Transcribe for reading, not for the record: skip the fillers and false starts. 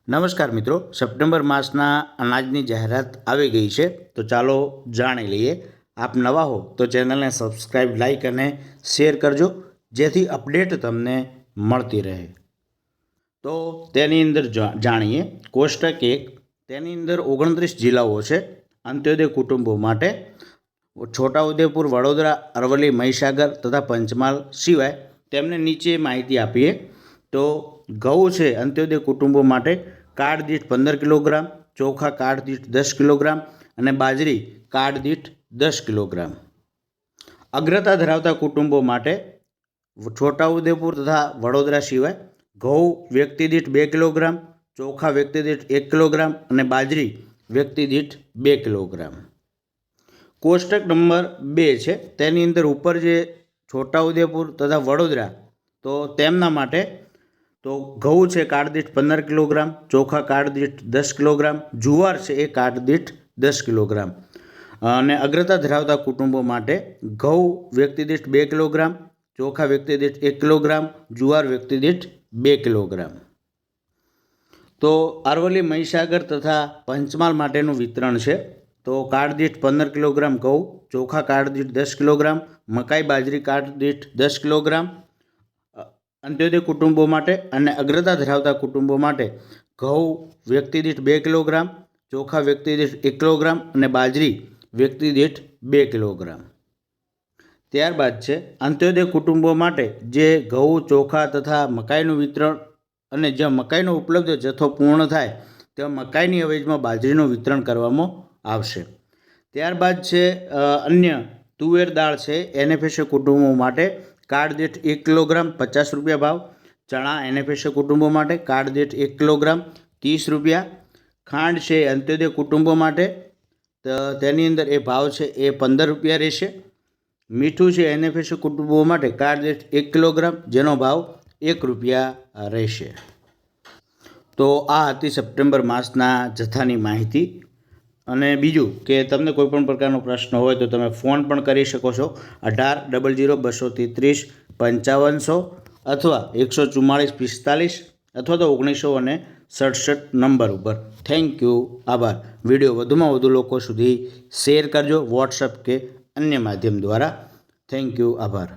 નમસ્કાર મિત્રો, સપ્ટેમ્બર માસના અનાજની જાહેરાત આવી ગઈ છે, તો ચાલો જાણી લઈએ. આપ નવા હો તો ચેનલને સબસ્ક્રાઈબ, લાઈક અને શેર કરજો, જેથી અપડેટ તમને મળતી રહે. તો તેની અંદર જાણીએ. કોષ્ટક 1, તેની અંદર 29 જિલ્લાઓ છે અંત્યોદય કુટુંબો માટે. છોટાઉદેપુર, વડોદરા, અરવલ્લી, મહીસાગર તથા પંચમહાલ સિવાય તેમને નીચે માહિતી આપીએ તો ઘઉં છે અંત્યોદય કુટુંબો માટે કાર્ડ દીઠ 15 કિલોગ્રામ, ચોખા કાર્ડ દીઠ 10 કિલોગ્રામ અને બાજરી કાર્ડ દીઠ 10 કિલોગ્રામ. અગ્રતા ધરાવતા કુટુંબો માટે છોટાઉદેપુર તથા વડોદરા સિવાય ઘઉં વ્યક્તિ દીઠ 2 કિલોગ્રામ, ચોખા વ્યક્તિ દીઠ 1 કિલોગ્રામ અને બાજરી વ્યક્તિ દીઠ 2 કિલોગ્રામ. કોષ્ટક નંબર 2 છે, તેની અંદર ઉપર જે છોટાઉદેપુર તથા વડોદરા, તો તેમના માટે તો ઘઉં છે કાર્ડ દીઠ 15 કિલોગ્રામ, ચોખા કાર્ડ દીઠ 10 કિલોગ્રામ, જુવાર છે એ કાર્ડ દીઠ 10 કિલોગ્રામ. અને અગ્રતા ધરાવતા કુટુંબો માટે ઘઉં વ્યક્તિ દીઠ 2 કિલોગ્રામ, ચોખા વ્યક્તિ દીઠ 1 કિલોગ્રામ, જુવાર વ્યક્તિ દીઠ 2 કિલોગ્રામ. તો અરવલ્લી, મહીસાગર તથા પંચમહાલ માટેનું વિતરણ છે. તો કાર્ડ દીઠ 15 કિલોગ્રામ ઘઉં, ચોખા કાર્ડ દીઠ 10 કિલોગ્રામ, મકાઈ બાજરી કાર્ડ દીઠ 10 કિલોગ્રામ અંત્યોદય કુટુંબો માટે. અને અગ્રતા ધરાવતા કુટુંબો માટે ઘઉં વ્યક્તિ દીઠ 2 કિલોગ્રામ, ચોખા વ્યક્તિ દીઠ 1 કિલોગ્રામ અને બાજરી વ્યક્તિ દીઠ 2 કિલોગ્રામ. ત્યારબાદ છે અંત્યોદય કુટુંબો માટે જે ઘઉં, ચોખા તથા મકાઈનું વિતરણ, અને જ્યાં મકાઈનો ઉપલબ્ધ જથ્થો પૂર્ણ થાય ત્યાં મકાઈની અવેજમાં બાજરીનું વિતરણ કરવામાં આવશે. ત્યારબાદ છે અન્ય તુવેર દાળ છે એનએફએસએ કુટુંબો માટે કાર્ડ દીઠ 1 કિલોગ્રામ 50 રૂપિયા ભાવ. ચણા એનએફએસએ કુટુંબો માટે કાર્ડ દીઠ 1 કિલોગ્રામ 30 રૂપિયા. ખાંડ છે અંત્યોદય કુટુંબો માટે, તો તેની અંદર એ ભાવ છે એ 15 રૂપિયા રહેશે. મીઠું છે એનએફએસએ કુટુંબો માટે કાર્ડ દીઠ 1 કિલોગ્રામ, જેનો ભાવ 1 રૂપિયા રહેશે. તો આ હતી સપ્ટેમ્બર માસના જથ્થાની માહિતી. અને બીજું કે તમને કોઈપણ પ્રકારનો પ્રશ્ન હોય તો તમે ફોન પણ કરી શકો છો 1800 233 5500 અથવા 144 45 અથવા તો 1967 નંબર ઉપર. થેન્ક યુ, આભાર. વિડીયો વધુમાં વધુ લોકો સુધી શેર કરજો, વોટ્સઅપ કે અન્ય માધ્યમ દ્વારા. થેન્ક યુ, આભાર.